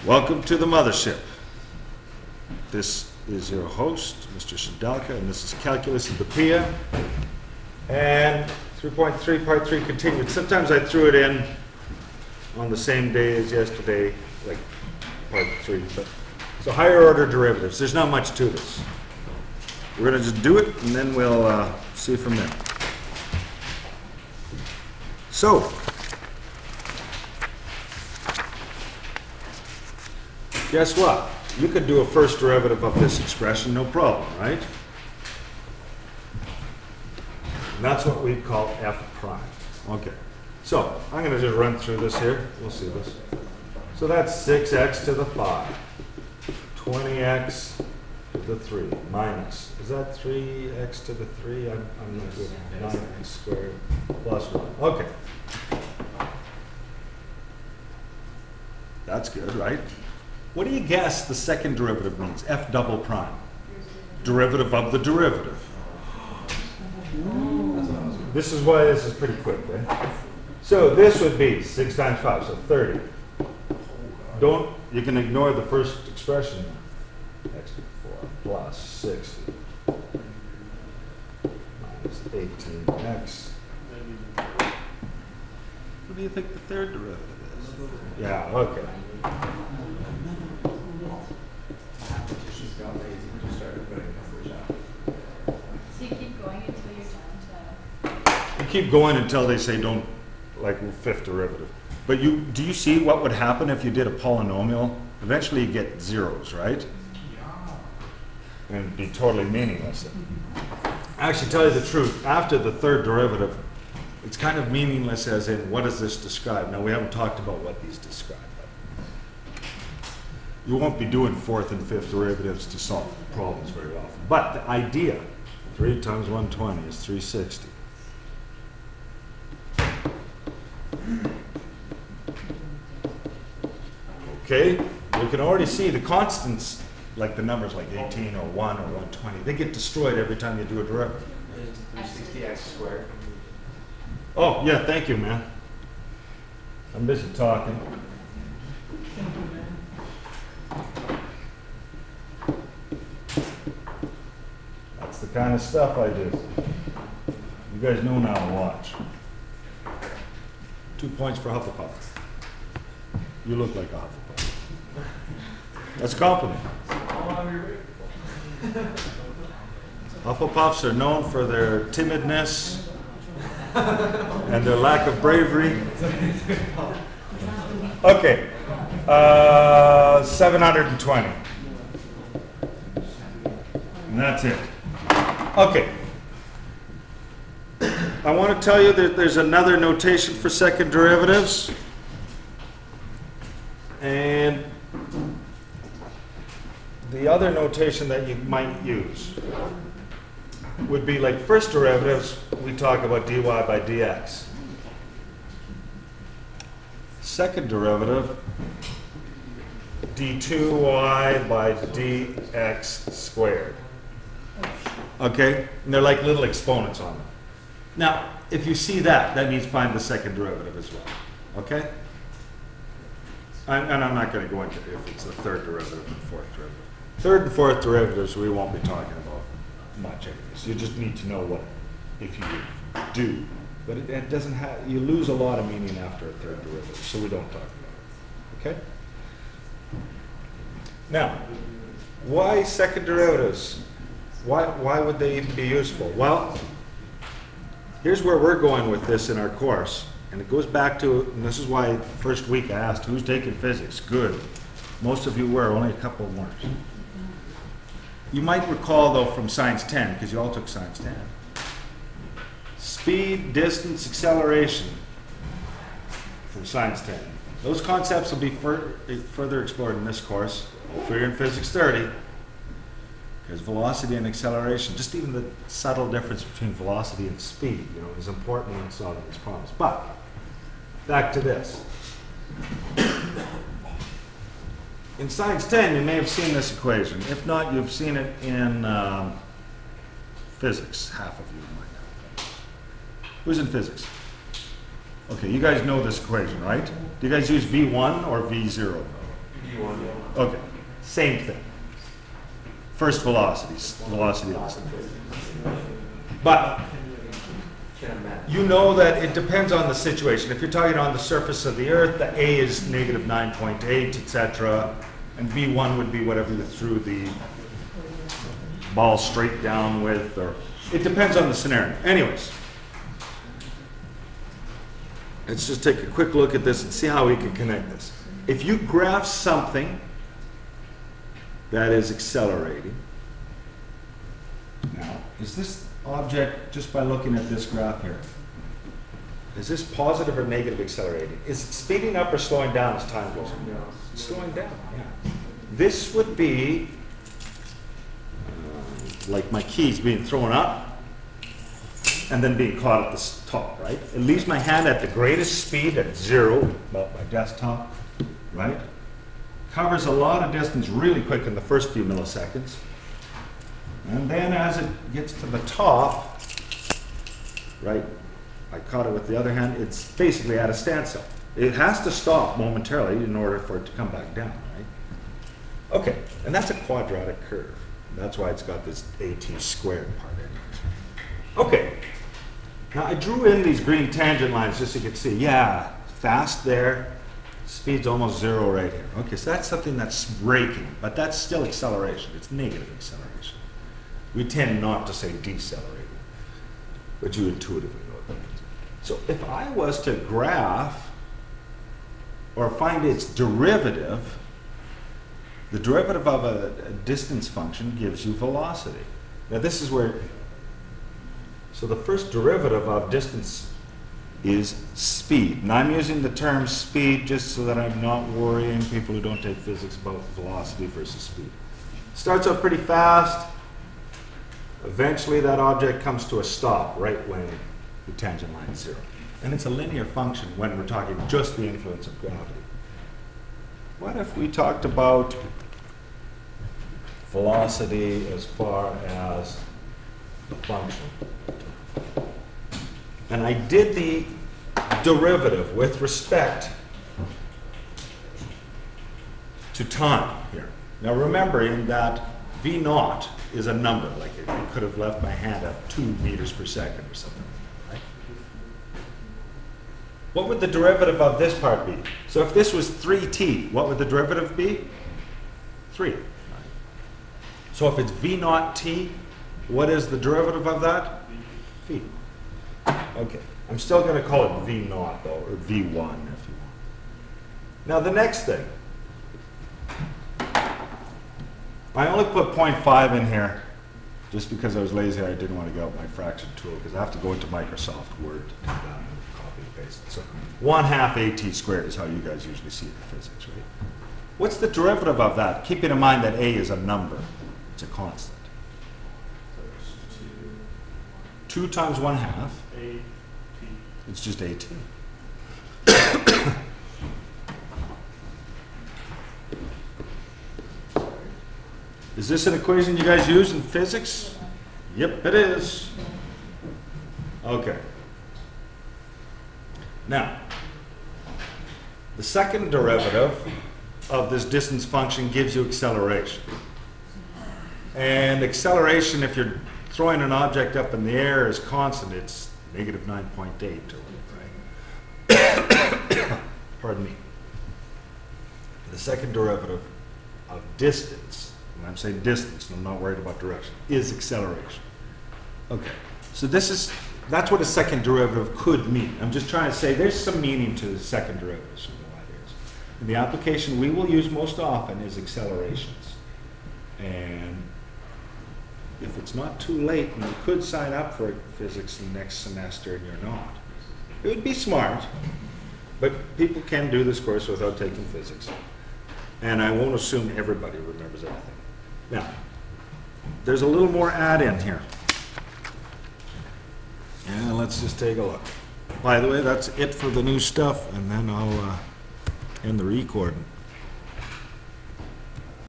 Welcome to the mothership. This is your host, Mr. Shadalka, and this is Calculus of the PIA. And 3.3, part 3 continued. Sometimes I threw it in on the same day as yesterday, like part 3. But so higher order derivatives. There's not much to this. We're going to just do it, and then we'll see from there. So, guess what? You could do a first derivative of this expression, no problem, right? And that's what we call f prime. Okay. So, I'm going to just run through this here. We'll see this. So that's 6x to the 5. 20x to the 3 minus. Is that 3x to the 3? I'm not good. 9x squared plus 1. Okay. That's good, right? What do you guess the second derivative means? F double prime. Derivative of the derivative. This is why this is pretty quick, right? So this would be 6 times 5, so 30. You can ignore the first expression. X to the 4 plus 60 minus 18x. What do you think the third derivative is? Yeah, okay. Keep going until they say don't, like fifth derivative. But do you see what would happen if you did a polynomial? Eventually you get zeros, right? And it'd be totally meaningless. Actually, tell you the truth, after the third derivative, it's kind of meaningless as in, what does this describe? Now, we haven't talked about what these describe. You won't be doing fourth and fifth derivatives to solve problems very often. But the idea, 3 times 120 is 360. Okay, you can already see the constants, like the numbers like 18 or 1 or 120, they get destroyed every time you do a derivative. 360x squared. Oh, yeah, thank you, man. I'm busy talking. That's the kind of stuff I do. You guys know now to watch. 2 points for Hufflepuff. You look like a Hufflepuff. That's a compliment. Hufflepuffs are known for their timidness and their lack of bravery. Okay, 720. And that's it. Okay. I want to tell you that there's another notation for second derivatives. And the other notation that you might use would be like first derivatives, we talk about dy by dx. Second derivative, d2y by dx squared. Okay? And they're like little exponents on them. Now, if you see that, that means find the second derivative as well. Okay? And I'm not going to go into if it's the third derivative and fourth derivative. Third and fourth derivatives we won't be talking about much anyways. You just need to know what if you do. But it doesn't have, you lose a lot of meaning after a third derivative, so we don't talk about it. Okay? Now, why second derivatives? Why would they even be useful? Well, here's where we're going with this in our course. And it goes back to, and this is why first week I asked, who's taking physics? Good. Most of you were, only a couple weren't. You might recall, though, from Science 10, because you all took Science 10. Speed, distance, acceleration from Science 10. Those concepts will be further explored in this course. Hopefully you're in Physics 30. Because velocity and acceleration, just even the subtle difference between velocity and speed, is important in solving these problems. But back to this. In Science 10, you may have seen this equation. If not, you've seen it in physics. Half of you might have. Who's in physics? Okay, you guys know this equation, right? Do you guys use V1 or V0? V1. Okay, same thing. First velocity of the stick. But you know that it depends on the situation. If you're talking on the surface of the Earth, the A is negative 9.8, etc. And V1 would be whatever you threw the ball straight down with, or it depends on the scenario. Anyways, let's just take a quick look at this and see how we can connect this. If you graph something that is accelerating, now, is this object, just by looking at this graph here, is this positive or negative accelerating? Is it speeding up or slowing down as time goes on? It's slowing down, yeah. This would be like my keys being thrown up and then being caught at the top, right? It leaves my hand at the greatest speed at 0, about my desktop, right? Covers a lot of distance really quick in the first few milliseconds. And then as it gets to the top, right, I caught it with the other hand, it's basically at a standstill. It has to stop momentarily in order for it to come back down, right? Okay, and that's a quadratic curve. That's why it's got this AT squared part in it. Okay, now I drew in these green tangent lines just so you can see, yeah, fast there, speed's almost 0 right here. Okay, so that's something that's braking, but that's still acceleration. It's negative acceleration. We tend not to say decelerating, but you intuitively know what that means. So if I was to graph or find its derivative, the derivative of a distance function gives you velocity. Now this is where, so the first derivative of distance is speed. And I'm using the term speed just so that I'm not worrying people who don't take physics about velocity versus speed. Starts out pretty fast. Eventually that object comes to a stop right when the tangent line is 0. And it's a linear function when we're talking just the influence of gravity. What if we talked about velocity as far as the function? And I did the derivative with respect to time here. Now remembering that V naught is a number, like it could have left my hand at 2 meters per second or something, right? What would the derivative of this part be? So if this was 3t, what would the derivative be? 3. Right? So if it's V naught t, what is the derivative of that? V. Okay, I'm still going to call it V naught though, or V1 if you want. Now the next thing, I only put 0.5 in here just because I was lazy. I didn't want to get out my fraction tool because I have to go into Microsoft Word to do that and copy and paste. So 1/2 AT squared is how you guys usually see it in physics, right? What's the derivative of that? Keeping in mind that A is a number. It's a constant. 2 times 1/2. It's just AT. Is this an equation you guys use in physics? Yep, it is. Okay. Now, the second derivative of this distance function gives you acceleration. And acceleration, if you're throwing an object up in the air, is constant. It's negative 9.8 or whatever, right? Pardon me. The second derivative of distance, and I'm saying distance, and I'm not worried about direction, is acceleration. Okay, so that's what a second derivative could mean. I'm just trying to say there's some meaning to the second derivative. So and the application we will use most often is accelerations. And if it's not too late, and you could sign up for physics next semester and you're not, it would be smart, but people can do this course without taking physics. And I won't assume everybody remembers everything. Now, there's a little more add-in here. And let's just take a look. By the way, that's it for the new stuff, and then I'll end the recording.